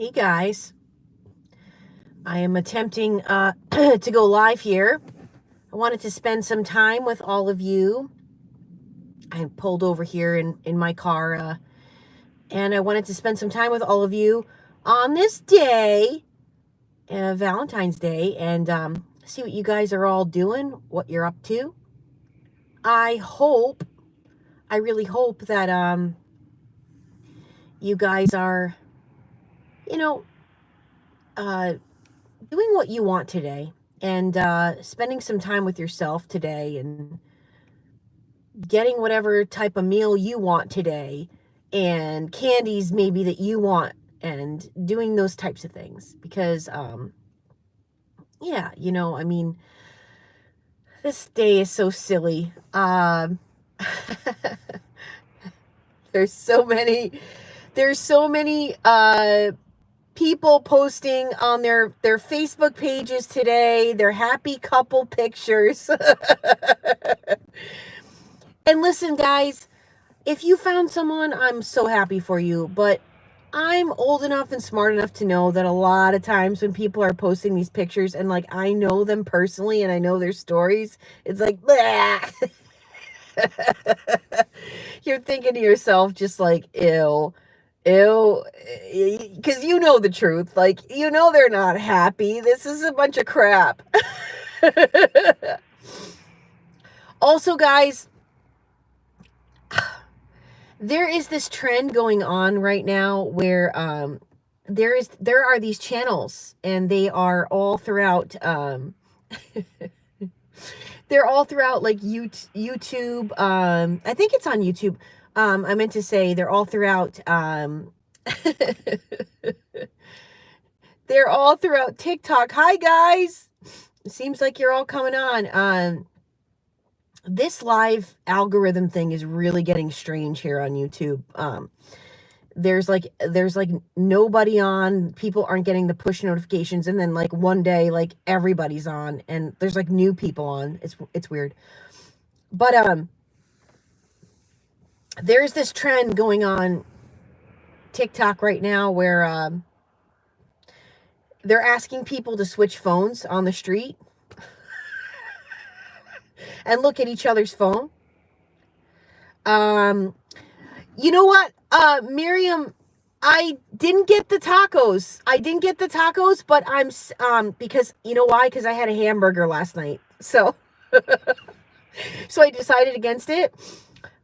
Hey guys, I am attempting to go live here. I wanted to spend some time with all of you. I pulled over here in my car and I wanted to spend some time with all of you on this day, Valentine's Day, and see what you guys are all doing, what you're up to. I really hope that you guys are, you know, uh, doing what you want today and spending some time with yourself today and getting whatever type of meal you want today and candies maybe that you want and doing those types of things because yeah, I mean, this day is so silly. There's so many there's so many people posting on their Facebook pages today, their happy couple pictures. And listen, guys, if you found someone, I'm so happy for you, but I'm old enough and smart enough to know that a lot of times when people are posting these pictures and like I know them personally and I know their stories, it's like, you're thinking to yourself just like, ew, ew, because you know the truth. Like, they're not happy. This is a bunch of crap. Also, guys, there is this trend going on right now where there are these channels and they are all throughout they're all throughout like YouTube. I think it's on YouTube. I meant to say they're all throughout they're all throughout TikTok. Hi guys. It seems like you're all coming on. This live algorithm thing is really getting strange here on YouTube. There's like nobody on, people aren't getting the push notifications, and then like one day like everybody's on and there's like new people on. It's weird. But there's this trend going on TikTok right now where they're asking people to switch phones on the street and look at each other's phone. You know what, Miriam, I didn't get the tacos. But I'm because you know why? Because I had a hamburger last night. So so I decided against it.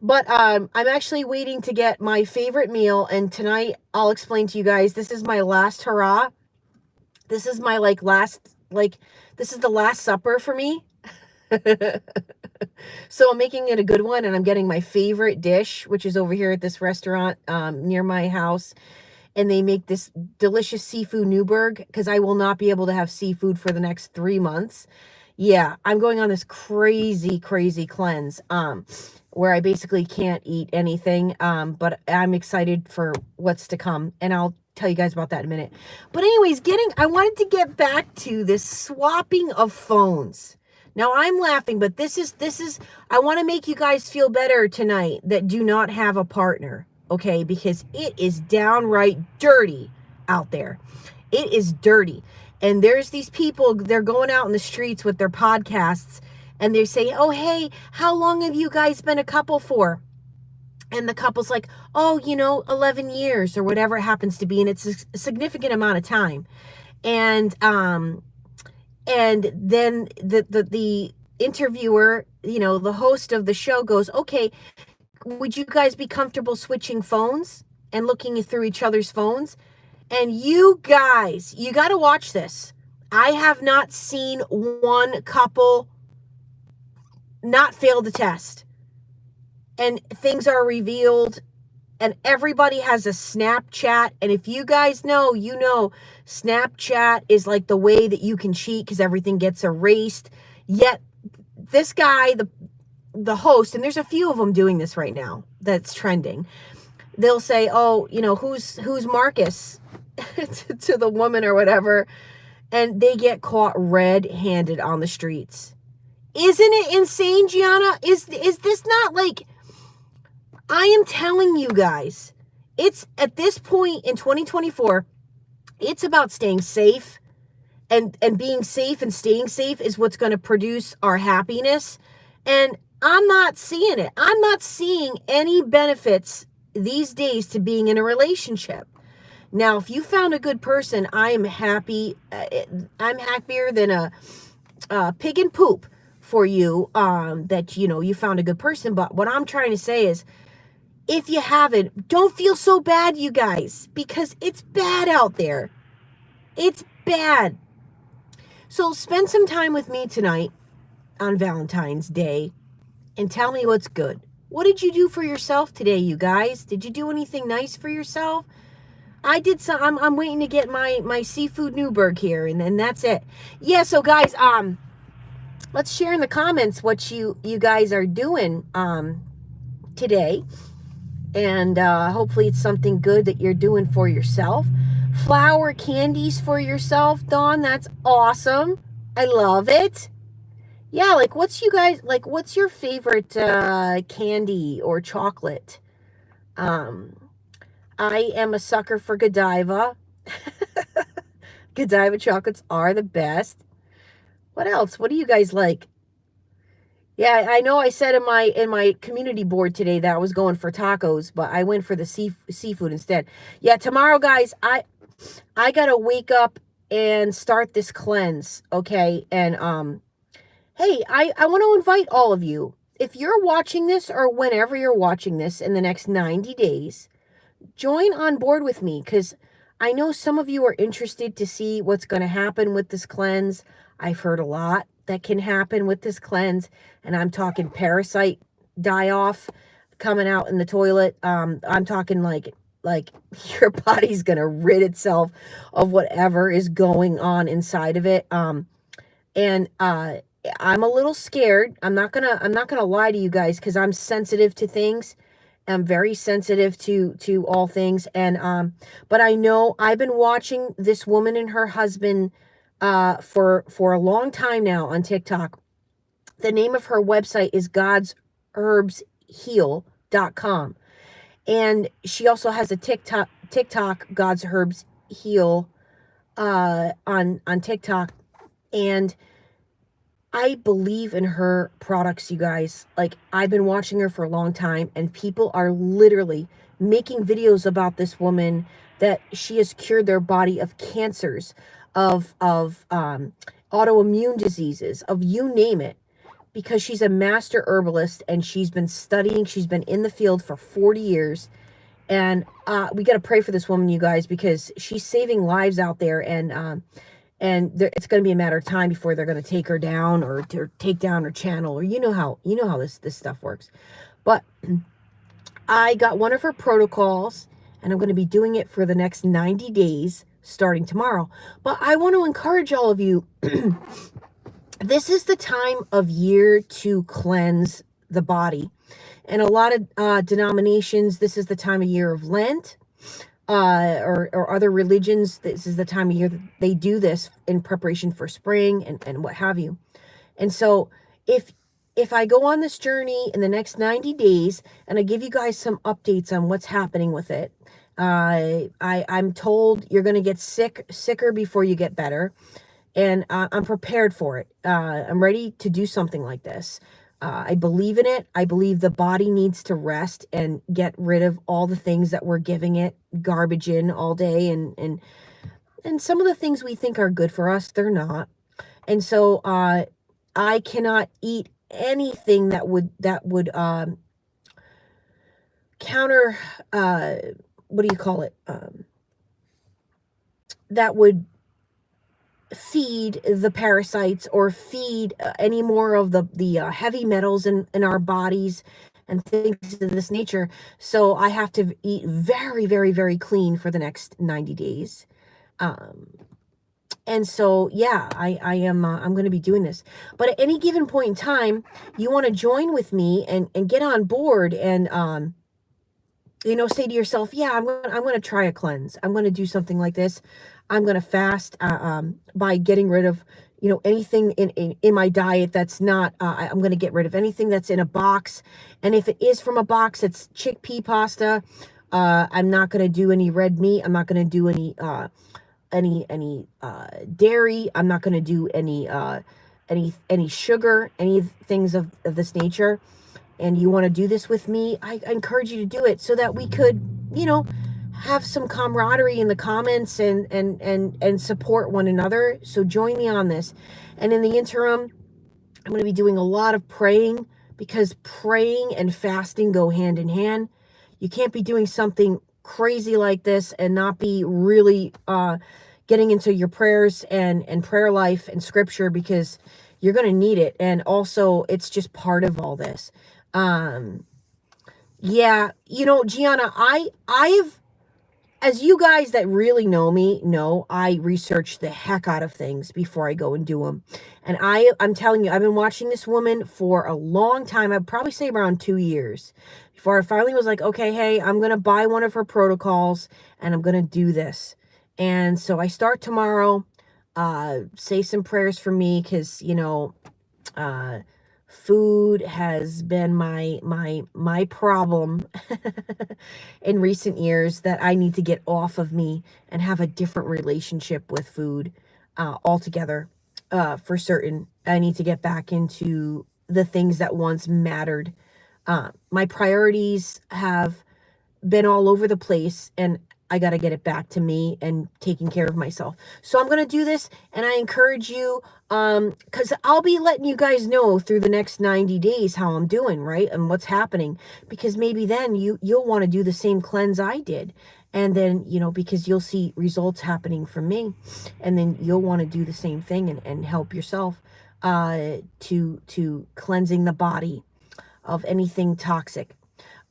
But I'm actually waiting to get my favorite meal, and tonight I'll explain to you guys. This is my last hurrah. This is my this is the last supper for me. So I'm making it a good one, and I'm getting my favorite dish, which is over here at this restaurant near my house. And they make this delicious seafood Newburg because I will not be able to have seafood for the next 3 months. Yeah, I'm going on this crazy cleanse where I basically can't eat anything. But I'm excited for what's to come, and I'll tell you guys about that in a minute. But anyways, I wanted to get back to this swapping of phones. Now I'm laughing, but this is I want to make you guys feel better tonight that do not have a partner, okay? Because it is downright dirty out there. It is dirty. And there's these people, they're going out in the streets with their podcasts and they say, "Oh, hey, how long have you guys been a couple for?" And the couple's like, "Oh, 11 years or whatever it happens to be." And it's a significant amount of time. And then the interviewer, the host of the show goes, "Okay, would you guys be comfortable switching phones and looking through each other's phones?" And you guys, you got to watch this. I have not seen one couple not fail the test. And things are revealed, and everybody has a Snapchat. And if you guys know, Snapchat is like the way that you can cheat because everything gets erased. Yet this guy, the host, and there's a few of them doing this right now that's trending. They'll say, "Oh, who's Marcus?" to the woman or whatever, and they get caught red-handed on the streets. Isn't it insane, Gianna? Is this not like, I am telling you guys, it's at this point in 2024, It's about staying safe, and being safe and staying safe is what's going to produce our happiness. And I'm not seeing it. I'm not seeing any benefits these days to being in a relationship. Now, if you found a good person, I am happy. I'm happier than a pig and poop for you, that, you know, you found a good person. But what I'm trying to say is, if you haven't, don't feel so bad, you guys, because it's bad out there. It's bad. So spend some time with me tonight on Valentine's Day and tell me what's good. What did you do for yourself today, you guys? Did you do anything nice for yourself? I did some. I'm waiting to get my seafood Newburg here, and that's it. Yeah. So guys, let's share in the comments what you guys are doing today, and hopefully it's something good that you're doing for yourself. Flower candies for yourself, Dawn. That's awesome. I love it. Yeah, like what's your favorite candy or chocolate? Um, I am a sucker for Godiva. Godiva chocolates are the best. What else? What do you guys like? Yeah, I know I said in my community board today that I was going for tacos, but I went for the seafood instead. Yeah, tomorrow, guys, I gotta wake up and start this cleanse, okay? And hey, I want to invite all of you. If you're watching this or whenever you're watching this in the next 90 days, join on board with me, because I know some of you are interested to see what's going to happen with this cleanse. I've heard a lot that can happen with this cleanse, and I'm talking parasite die off coming out in the toilet. I'm talking like your body's going to rid itself of whatever is going on inside of it. And I'm a little scared. I'm not gonna lie to you guys, because I'm sensitive to things. I'm very sensitive to all things. And but I know I've been watching this woman and her husband for a long time now on TikTok. The name of her website is godsherbsheal.com. And she also has a TikTok God's Herbs Heal on TikTok. And I believe in her products, you guys. Like, I've been watching her for a long time, and people are literally making videos about this woman, that she has cured their body of cancers, of autoimmune diseases, of you name it, because she's a master herbalist, and she's been studying. She's been in the field for 40 years. And we got to pray for this woman, you guys, because she's saving lives out there. And it's going to be a matter of time before they're going to take her down, or take down her channel, or you know how this stuff works. But I got one of her protocols, and I'm going to be doing it for the next 90 days starting tomorrow. But I want to encourage all of you. This is the time of year to cleanse the body. And a lot of denominations, this is the time of year of Lent. Or other religions, this is the time of year that they do this in preparation for spring and what have you. And so if I go on this journey in the next 90 days, and I give you guys some updates on what's happening with it, I'm told you're going to get sicker before you get better. And I'm prepared for it. I'm ready to do something like this. I believe in it. I believe the body needs to rest and get rid of all the things that we're giving it garbage in all day. And some of the things we think are good for us, they're not. And so I cannot eat anything that would counter, what do you call it? That would feed the parasites, or feed any more of the heavy metals in our bodies and things of this nature. So I have to eat very, very, very clean for the next 90 days. And so, yeah, I am, I'm going to be doing this. But at any given point in time, you want to join with me and get on board, and, say to yourself, yeah, I'm going to try a cleanse. I'm going to do something like this. I'm going to fast by getting rid of, anything in my diet that's not, I'm going to get rid of anything that's in a box. And if it is from a box, it's chickpea pasta. I'm not going to do any red meat. I'm not going to do any dairy. I'm not going to do any sugar, any things of this nature. And you want to do this with me, I encourage you to do it so that we could, have some camaraderie in the comments and support one another. So join me on this. And in the interim, I'm going to be doing a lot of praying, because praying and fasting go hand in hand. You can't be doing something crazy like this and not be really getting into your prayers and prayer life and scripture, because you're going to need it. And also, it's just part of all this. Yeah, Gianna, I've, as you guys that really know me know, I research the heck out of things before I go and do them. And I'm telling you, I've been watching this woman for a long time. I'd probably say around 2 years before I finally was like, okay, hey, I'm going to buy one of her protocols and I'm going to do this. And so I start tomorrow. Say some prayers for me, because, food has been my problem in recent years, that I need to get off of me and have a different relationship with food altogether. For certain, I need to get back into the things that once mattered. My priorities have been all over the place, and I got to get it back to me and taking care of myself. So I'm going to do this, and I encourage you, because I'll be letting you guys know through the next 90 days how I'm doing, right? And what's happening, because maybe then you'll want to do the same cleanse I did. And then, because you'll see results happening from me, and then you'll want to do the same thing and help yourself to cleansing the body of anything toxic.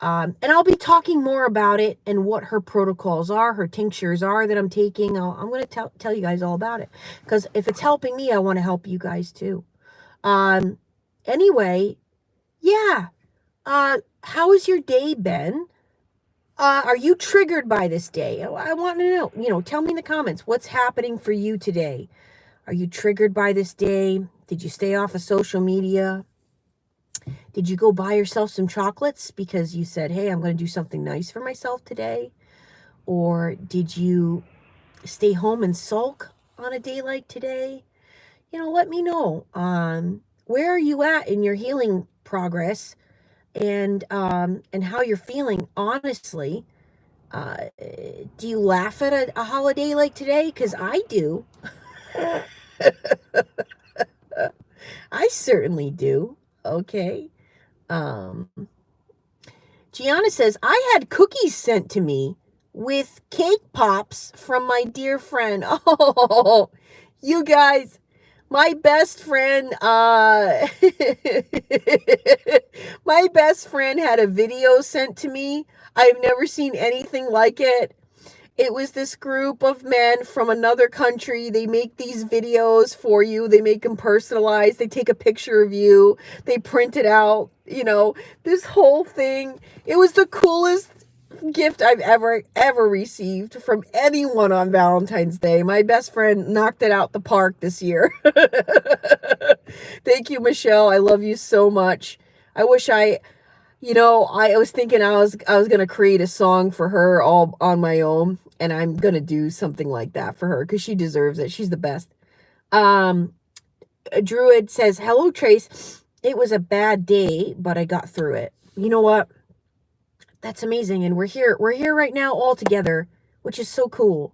And I'll be talking more about it and what her protocols are, her tinctures are that I'm taking. I'm going to tell you guys all about it, because if it's helping me, I want to help you guys too. Anyway, yeah. How has your day been? Are you triggered by this day? I want to know, tell me in the comments, what's happening for you today? Are you triggered by this day? Did you stay off of social media? Did you go buy yourself some chocolates because you said, hey, I'm going to do something nice for myself today? Or did you stay home and sulk on a day like today? Let me know. Where are you at in your healing progress, and how you're feeling, honestly. Do you laugh at a holiday like today? Because I do. I certainly do. Okay. Gianna says, I had cookies sent to me with cake pops from my dear friend. Oh, you guys, my best friend, my best friend had a video sent to me. I've never seen anything like it. It was this group of men from another country. They make these videos for you. They make them personalized. They take a picture of you. They print it out. This whole thing. It was the coolest gift I've ever received from anyone on Valentine's Day. My best friend knocked it out the park this year. Thank you, Michelle. I love you so much. I wish I was thinking I was going to create a song for her all on my own, and I'm going to do something like that for her, because she deserves it. She's the best. Druid says, hello, Trace. It was a bad day, but I got through it. You know what? That's amazing. And we're here right now all together, which is so cool.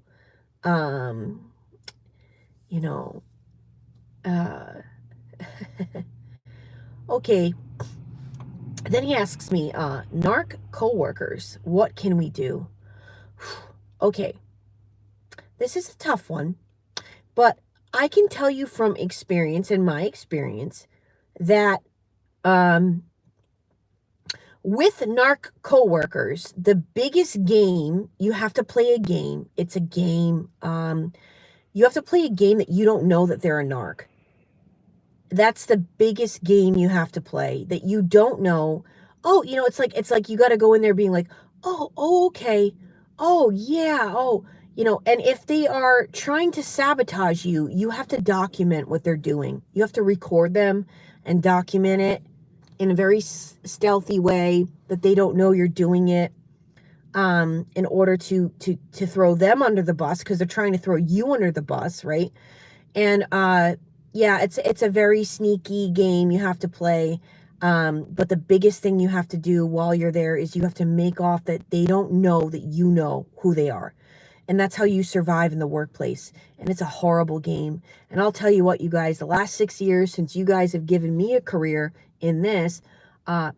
Okay. Then he asks me, Narc coworkers, what can we do? Okay. This is a tough one, but I can tell you from experience, in my experience, that with narc coworkers, the biggest game, you have to play a game. It's a game. You have to play a game that you don't know that they're a narc. That's the biggest game you have to play, that you don't know. Oh, it's like you got to go in there being like, oh, okay. Oh, yeah. Oh, and if they are trying to sabotage you, you have to document what they're doing. You have to record them and document it in a very stealthy way that they don't know you're doing it. in order to throw them under the bus, because they're trying to throw you under the bus, right? And yeah, it's a very sneaky game you have to play. But the biggest thing you have to do while you're there is you have to make off that they don't know that you know who they are. And that's how you survive in the workplace. And it's a horrible game. And I'll tell you what, you guys, the last 6 years since you guys have given me a career in this, uh,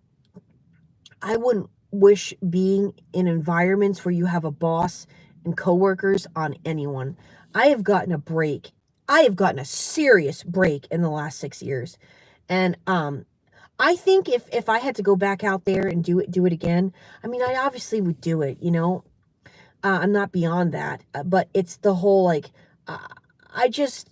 I wouldn't wish being in environments where you have a boss and coworkers on anyone. I have gotten a break. I have gotten a serious break in the last 6 years. And I think if I had to go back out there and do it again, I mean, I obviously would do it, you know. I'm not beyond that, but it's the whole like, uh, I just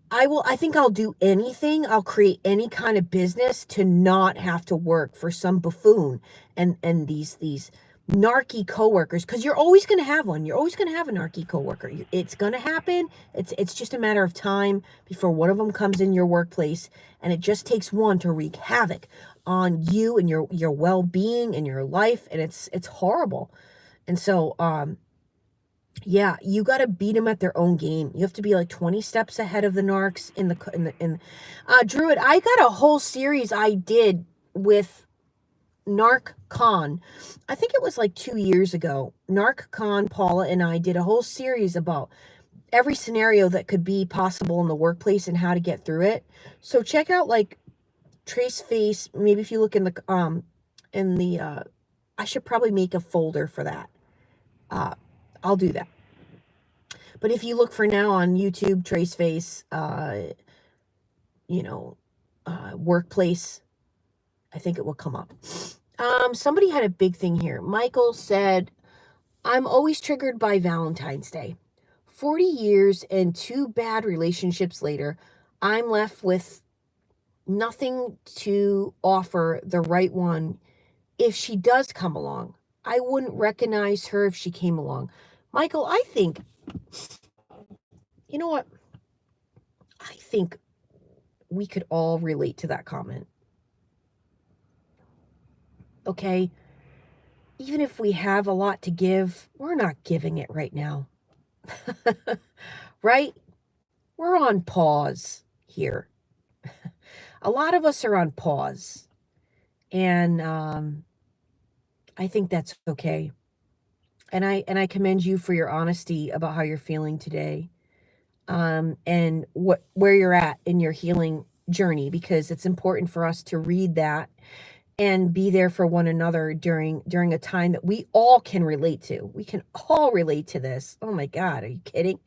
I think I'll do anything. I'll create any kind of business to not have to work for some buffoon and these narky coworkers, because you're always going to have one. You're always going to have a narky coworker. It's going to happen. It's just a matter of time before one of them comes in your workplace, and it just takes one to wreak havoc on you and your well-being and your life, and it's horrible. And so yeah, you got to beat them at their own game. You have to be like 20 steps ahead of the narcs in Druid. I got a whole series I did with Narc Con. I think it was like 2 years ago. Narc Con, Paula and I did a whole series about every scenario that could be possible in the workplace and how to get through it. So check out like Trace Face. Maybe if you look in the I should probably make a folder for that. I'll do that. But if you look for now on YouTube, Traceface, workplace, I think it will come up. Somebody had a big thing here. Michael said, I'm always triggered by Valentine's Day. 40 years and 2 bad relationships later, I'm left with nothing to offer the right one. If she does come along, I wouldn't recognize her if she came along. Michael, I think, you know what? I think we could all relate to that comment. Okay? Even if we have a lot to give, we're not giving it right now. Right? We're on pause here. A lot of us are on pause. And I think that's okay. And I commend you for your honesty about how you're feeling today. And where you're at in your healing journey, because it's important for us to read that and be there for one another during a time that we all can relate to. We can all relate to this. Oh my God, are you kidding?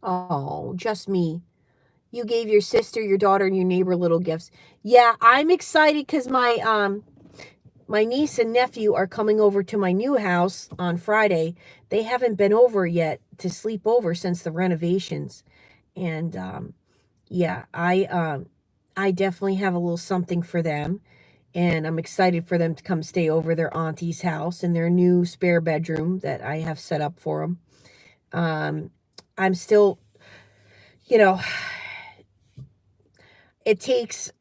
Oh, just me. You gave your sister, your daughter, and your neighbor little gifts. Yeah, I'm excited because my niece and nephew are coming over to my new house on Friday. They haven't been over yet to sleep over since the renovations. And yeah, I definitely have a little something for them. And I'm excited for them to come stay over their auntie's house in their new spare bedroom that I have set up for them. I'm still, you know, it takes,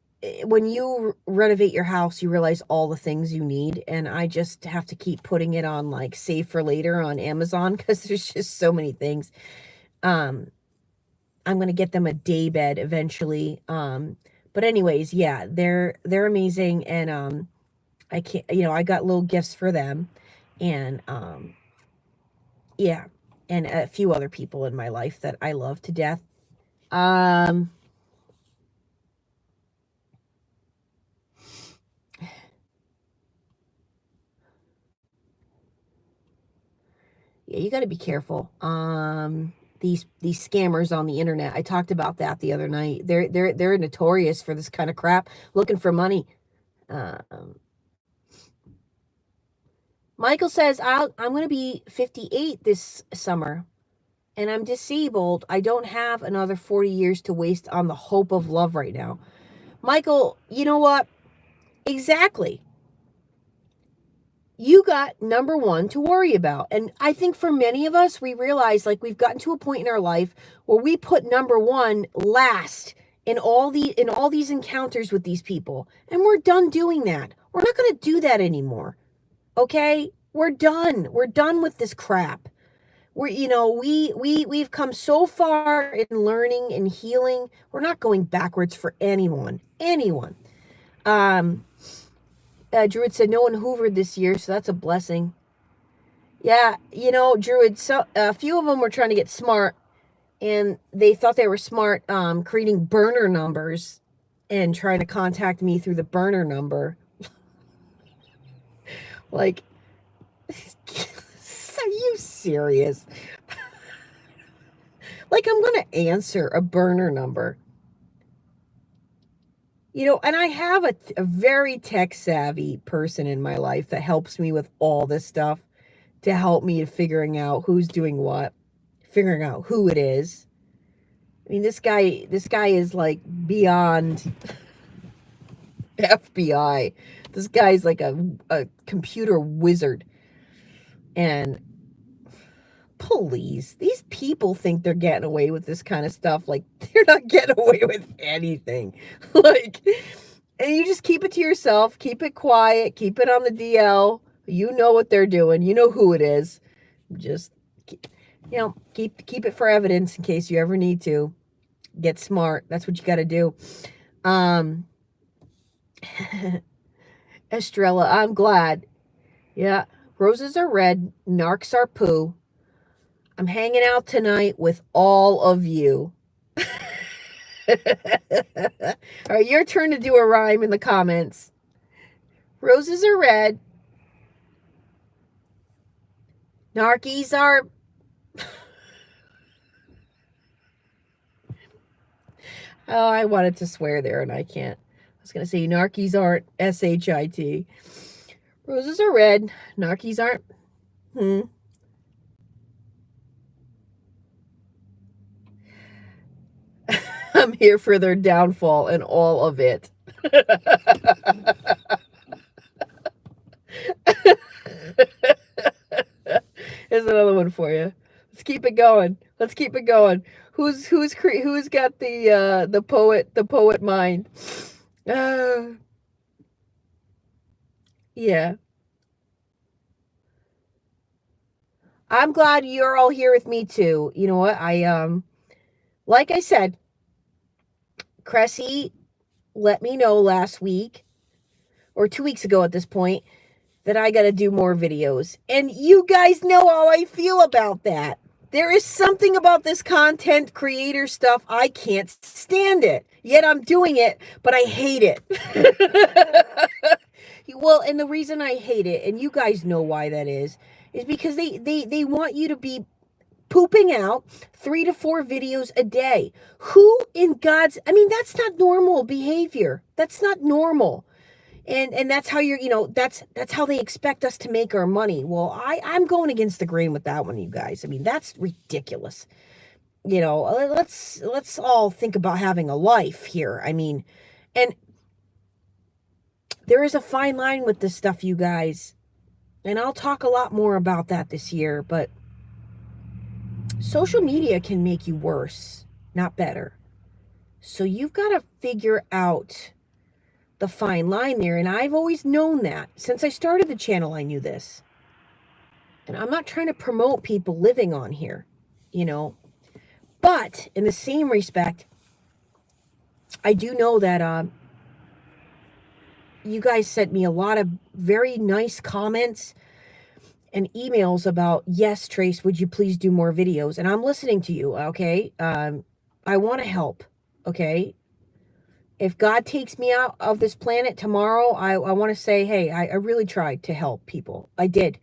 when you renovate your house, you realize all the things you need. And I just have to keep putting it on like save for later on Amazon, because there's just so many things. I'm going to get them a day bed eventually. But anyways, yeah, they're amazing. And I can't, I got little gifts for them. And yeah, and a few other people in my life that I love to death. Yeah, you got to be careful. These scammers on the internet. I talked about that the other night. They're notorious for this kind of crap, looking for money. Michael says, I'm going to be 58 this summer, and I'm disabled. I don't have another 40 years to waste on the hope of love right now. Michael, you know what? Exactly. You got number one to worry about. And I think for many of us, we realize like we've gotten to a point in our life where we put number one last in all these encounters with these people. And we're done doing that. We're not going to do that anymore. Okay? We're done. We're done with this crap. We've come so far in learning and healing. We're not going backwards for anyone. Druid said no one hoovered this year, so that's a blessing. Yeah, Druid, so a few of them were trying to get smart, and they thought they were smart, creating burner numbers and trying to contact me through the burner number. Like, are you serious? Like, I'm going to answer a burner number. And I have a very tech savvy person in my life that helps me with all this stuff, to help me in figuring out who's doing what, figuring out who it is. I mean, this guy is like beyond FBI. This guy's like a computer wizard. And please, these people think they're getting away with this kind of stuff. Like, they're not getting away with anything. Like, and you just keep it to yourself, keep it quiet, keep it on the DL. You know what they're doing. You know who it is. Just, keep it for evidence in case you ever need to. Get smart. That's what you got to do. Estrella, I'm glad. Yeah. Roses are red. Narks are POO. I'm hanging out tonight with all of you. All right, your turn to do a rhyme in the comments. Roses are red. Narkies are... Oh, I wanted to swear there and I can't. I was going to say narkies aren't S-H-I-T. Roses are red. Narkies aren't... I'm here for their downfall and all of it. Here's another one for you. Let's keep it going. Let's keep it going. Who's got the poet mind? Yeah. I'm glad you're all here with me too. You know what? Like I said, Cressy let me know last week or 2 weeks ago at this point that I got to do more videos. And you guys know how I feel about that. There is something about this content creator stuff. I can't stand it. Yet I'm doing it, but I hate it. Well, and the reason I hate it, and you guys know why that is because they want you to be pooping out 3 to 4 videos a day. Who in God's... I mean, that's not normal behavior. That's not normal. And that's how that's how they expect us to make our money. Well, I'm going against the grain with that one, you guys. I mean, that's ridiculous. Let's all think about having a life here. I mean, and there is a fine line with this stuff, you guys. And I'll talk a lot more about that this year, but social media can make you worse, not better. So you've got to figure out the fine line there. And I've always known that. Since I started the channel, I knew this. And I'm not trying to promote people living on here, But in the same respect, I do know that you guys sent me a lot of very nice comments and emails about, yes, Trace, would you please do more videos? And I'm listening to you, okay? I want to help, okay? If God takes me out of this planet tomorrow, I want to say, hey, I really tried to help people. I did.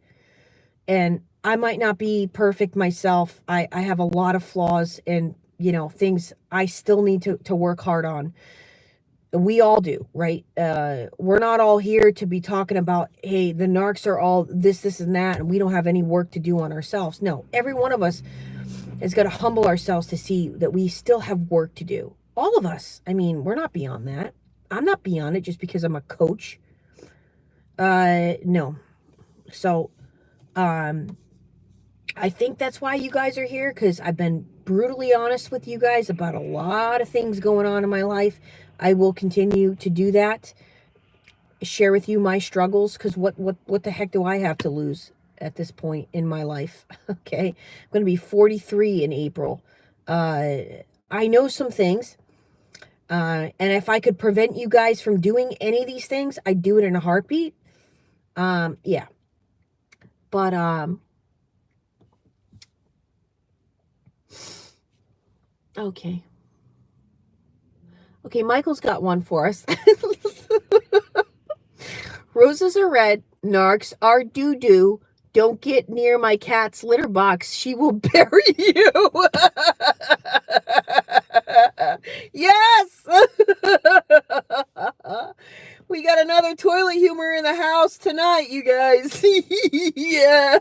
And I might not be perfect myself. I have a lot of flaws and, things I still need to work hard on. We all do, right? We're not all here to be talking about, hey, the narcs are all this, and that, and we don't have any work to do on ourselves. No, every one of us has got to humble ourselves to see that we still have work to do. All of us. I mean, we're not beyond that. I'm not beyond it just because I'm a coach. No. So, I think that's why you guys are here, because I've been brutally honest with you guys about a lot of things going on in my life. I will continue to do that, share with you my struggles, because what the heck do I have to lose at this point in my life? Okay, I'm going to be 43 in April. I know some things, and if I could prevent you guys from doing any of these things, I'd do it in a heartbeat. Yeah, but okay. Okay, Michael's got one for us. Roses are red, narcs are doo-doo. Don't get near my cat's litter box. She will bury you. Yes. We got another toilet humor in the house tonight, you guys. Yeah.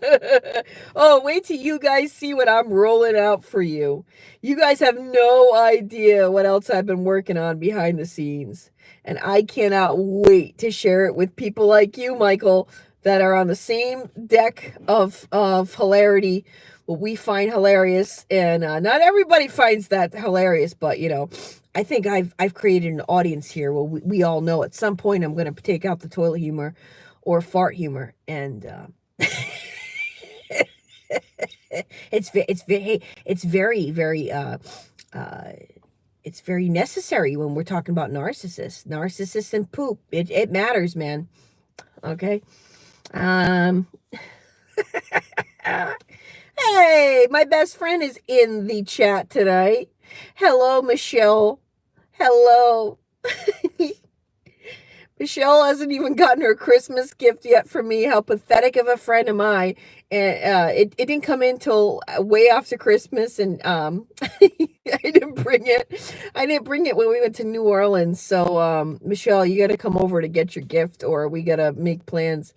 Oh, wait till you guys see what I'm rolling out for you. You guys have no idea what else I've been working on behind the scenes. And I cannot wait to share it with people like you, Michael, that are on the same deck of hilarity, what we find hilarious. And not everybody finds that hilarious, but you know, I think I've created an audience here. Well, we all know at some point I'm going to take out the toilet humor or fart humor, and it's very necessary when we're talking about narcissists and poop. It matters, man. Okay. Hey, my best friend is in the chat tonight. Hello, Michelle. Hello. Michelle hasn't even gotten her Christmas gift yet from me. How pathetic of a friend am I? And it didn't come in till way after Christmas, and I didn't bring it. I didn't bring it when we went to New Orleans. So Michelle, you got to come over to get your gift, or we got to make plans.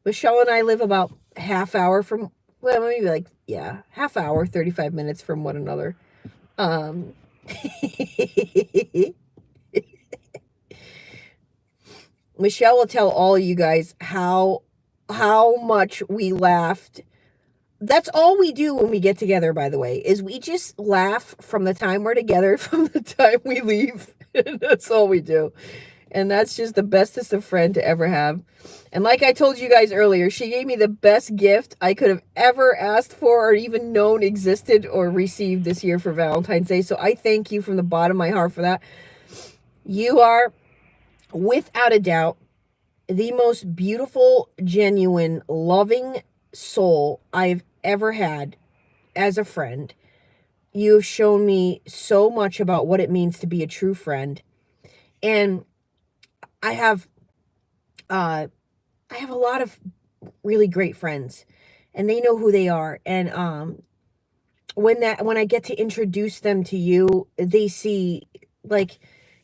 Michelle and I live about half hour from, well, maybe like, yeah, half hour, 35 minutes from one another. Michelle will tell all of you guys how much we laughed. That's all we do when we get together, by the way, is we just laugh from the time we're together, from the time we leave. That's all we do. And that's just the bestest of friend to ever have. And like I told you guys earlier, she gave me the best gift I could have ever asked for or even known existed or received this year for Valentine's Day. So I thank you from the bottom of my heart for that. You are, without a doubt, the most beautiful, genuine, loving soul I've ever had as a friend. You've shown me so much about what it means to be a true friend. And I have a lot of really great friends, and they know who they are. And when I get to introduce them to you, they see, like,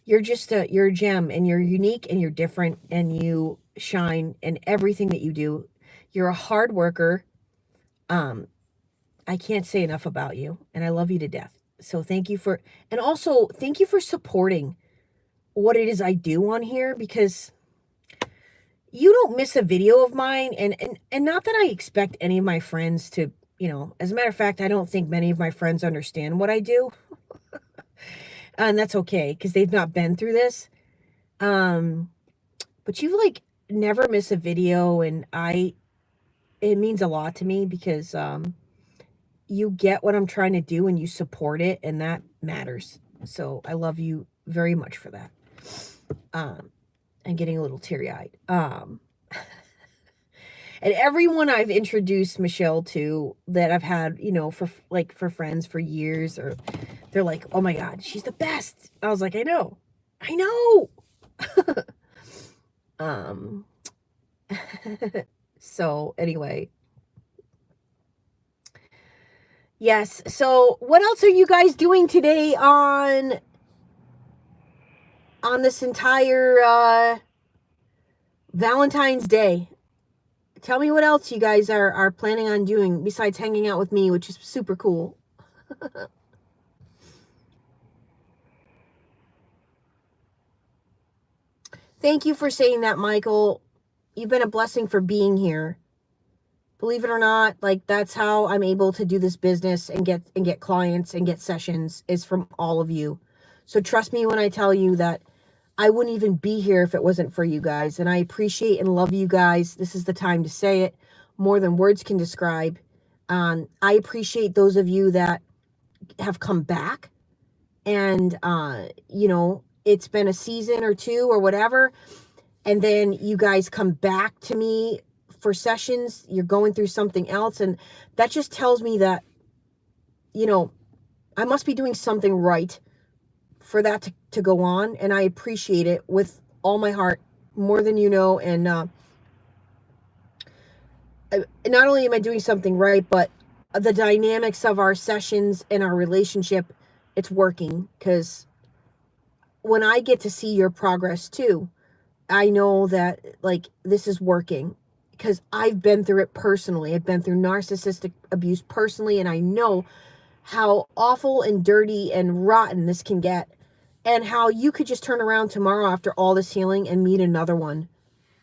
you're a gem, and you're unique, and you're different, and you shine in everything that you do. You're a hard worker. I can't say enough about you, and I love you to death. So thank you for supporting what it is I do on here, because you don't miss a video of mine, and not that I expect any of my friends to, as a matter of fact, I don't think many of my friends understand what I do. And that's okay, because they've not been through this. But you've like never miss a video, and it means a lot to me, because you get what I'm trying to do and you support it, and that matters. So I love you very much for that. I'm getting a little teary-eyed. And everyone I've introduced Michelle to, that I've had, for friends for years, or they're like, oh my God, she's the best. I was like, I know. So anyway. Yes. So what else are you guys doing today on this entire Valentine's Day? Tell me what else you guys are planning on doing besides hanging out with me, which is super cool. Thank you for saying that, Michael. You've been a blessing for being here. believe it or not, like that's how I'm able to do this business and get clients and get sessions, is from all of you. So trust me when I tell you that I wouldn't even be here if it wasn't for you guys. And I appreciate and love you guys. This is the time to say it more than words can describe. I appreciate those of you that have come back, and you know, it's been a season or two or whatever, and then you guys come back to me for sessions. You're going through something else, and that just tells me that, you know, I must be doing something right for that to go on, and I appreciate it with all my heart, more than you know. And not only am I doing something right, but the dynamics of our sessions and our relationship, it's working, because when I get to see your progress too, I know that like this is working, because I've been through it personally. I've been through narcissistic abuse personally, and I know how awful and dirty and rotten this can get, and how you could just turn around tomorrow after all this healing and meet another one.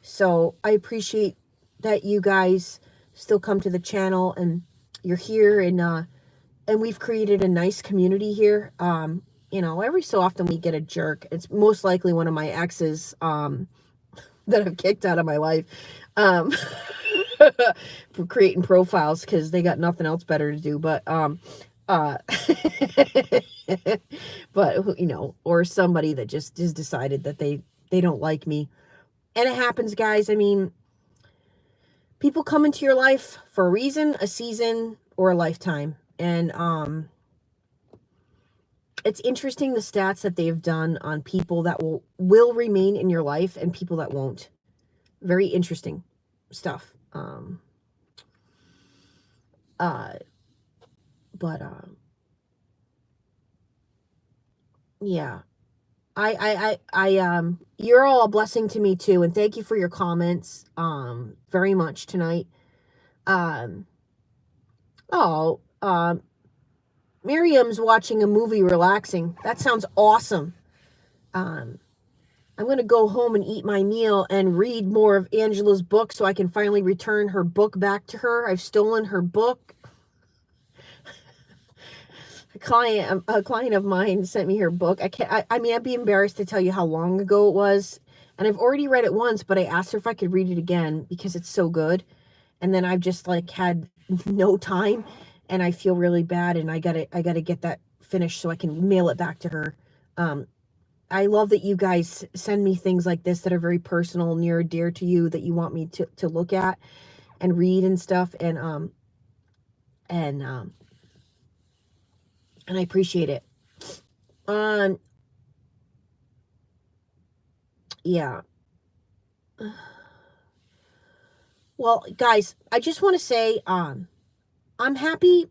So I appreciate that you guys still come to the channel and you're here, and we've created a nice community here. You know, every so often we get a jerk. It's most likely one of my exes that I've kicked out of my life for creating profiles, because they got nothing else better to do. But but you know, or somebody that just has decided that they don't like me. And it happens, guys. I mean, people come into your life for a reason, a season, or a lifetime. And it's interesting the stats that they've done on people that will remain in your life and people that won't. Very interesting stuff. But yeah, you're all a blessing to me too, and thank you for your comments very much tonight. Oh, Miriam's watching a movie, relaxing. That sounds awesome. I'm going to go home and eat my meal and read more of Angela's book so I can finally return her book back to her. I've stolen her book. A client of mine sent me her book. I mean, I'd be embarrassed to tell you how long ago it was. And I've already read it once, but I asked her if I could read it again because it's so good. And then I've just like had no time, and I feel really bad, and I gotta get that finished so I can mail it back to her. I love that you guys send me things like this that are very personal, near and dear to you, that you want me to look at and read and stuff. And I appreciate it. Yeah. Well, guys, I just want to say, I'm happy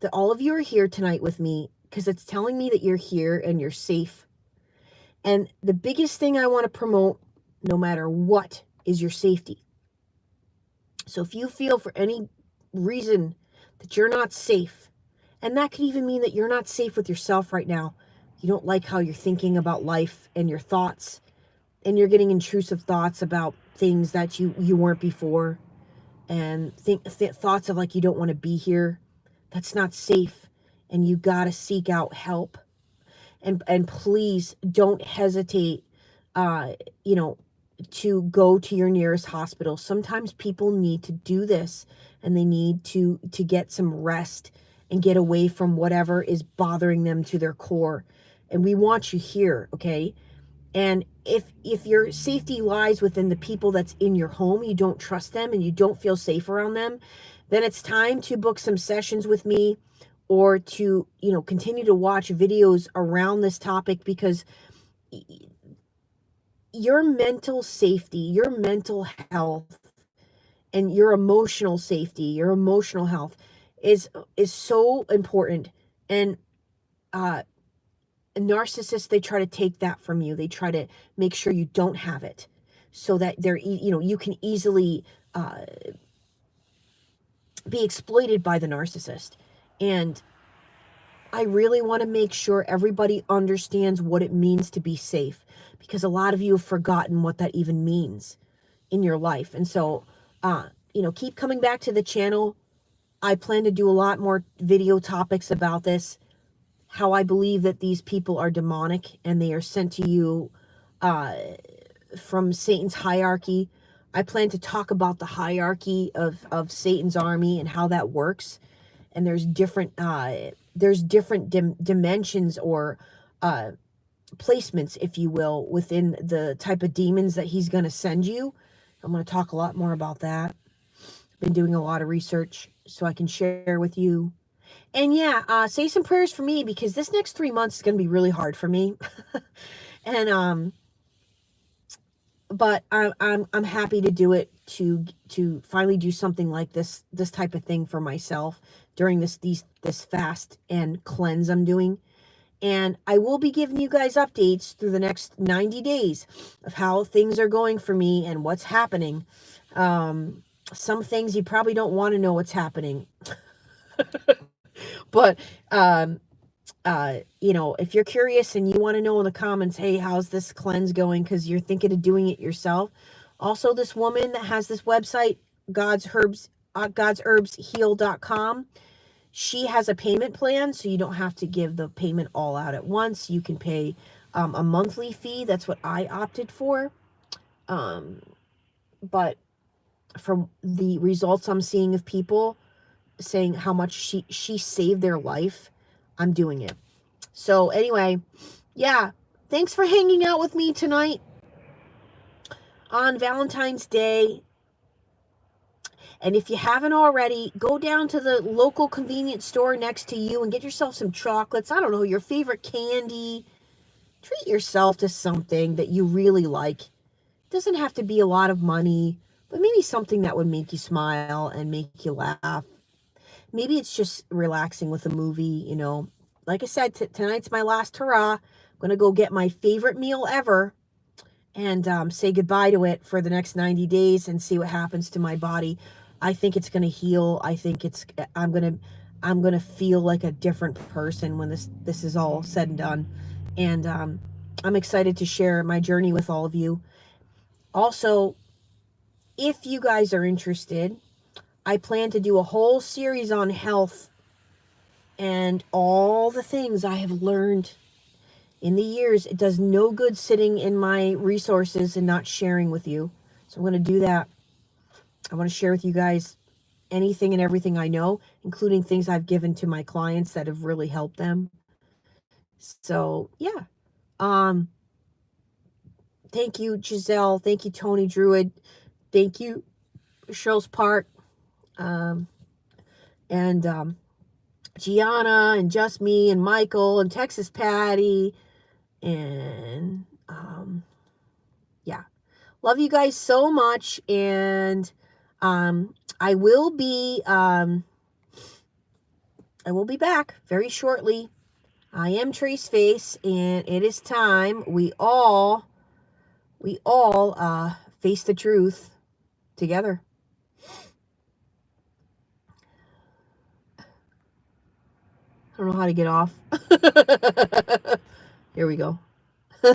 that all of you are here tonight with me, because it's telling me that you're here and you're safe. And the biggest thing I want to promote, no matter what, is your safety. So if you feel for any reason that you're not safe, and that could even mean that you're not safe with yourself right now, you don't like how you're thinking about life and your thoughts, and you're getting intrusive thoughts about things that you weren't before, and thoughts of like you don't want to be here, that's not safe, and you got to seek out help. And please don't hesitate, you know, to go to your nearest hospital. Sometimes people need to do this, and they need to get some rest and get away from whatever is bothering them to their core. And we want you here, okay? And if your safety lies within the people that's in your home, you don't trust them and you don't feel safe around them, then it's time to book some sessions with me, or to, you know, continue to watch videos around this topic, because your mental safety, your mental health, and your emotional safety, your emotional health is so important. And narcissists, they try to take that from you. They try to make sure you don't have it, so that they're, you know, you can easily be exploited by the narcissist. And I really want to make sure everybody understands what it means to be safe, because a lot of you have forgotten what that even means in your life. And so keep coming back to the channel. I plan to do a lot more video topics about this, how I believe that these people are demonic and they are sent to you from Satan's hierarchy. I plan to talk about the hierarchy of Satan's army and how that works. And there's different dimensions or placements, if you will, within the type of demons that he's going to send you. I'm going to talk a lot more about that. I've been doing a lot of research so I can share with you. And yeah, say some prayers for me, because this next 3 months is going to be really hard for me. And but I'm happy to do it, to finally do something like this type of thing for myself during this fast and cleanse I'm doing. And I will be giving you guys updates through the next 90 days of how things are going for me and what's happening. Some things you probably don't want to know what's happening. But if you're curious and you want to know in the comments, hey, how's this cleanse going, because you're thinking of doing it yourself. Also, this woman that has this website, godsherbsheal.com, she has a payment plan, so you don't have to give the payment all out at once. You can pay a monthly fee. That's what I opted for. But from the results I'm seeing of people saying how much she saved their life, I'm doing it. So anyway, yeah, thanks for hanging out with me tonight on Valentine's Day. And if you haven't already, go down to the local convenience store next to you and get yourself some chocolates. I don't know, your favorite candy. Treat yourself to something that you really like. It doesn't have to be a lot of money, but maybe something that would make you smile and make you laugh. Maybe it's just relaxing with a movie, Like I said, tonight's my last hurrah. I'm going to go get my favorite meal ever and say goodbye to it for the next 90 days and see what happens to my body. I think it's going to heal. I think I'm going to feel like a different person when this is all said and done. And I'm excited to share my journey with all of you. Also, if you guys are interested, I plan to do a whole series on health and all the things I have learned in the years. It does no good sitting in my resources and not sharing with you. So I'm going to do that. I want to share with you guys anything and everything I know, including things I've given to my clients that have really helped them. So yeah. Thank you, Giselle. Thank you, Tony Druid. Thank you, Cheryl's Park. And Gianna and Just Me and Michael and Texas Patty. And yeah. Love you guys so much. And I will be back very shortly. I am Trace Face, and it is time we all face the truth together. I don't know how to get off. Here we go.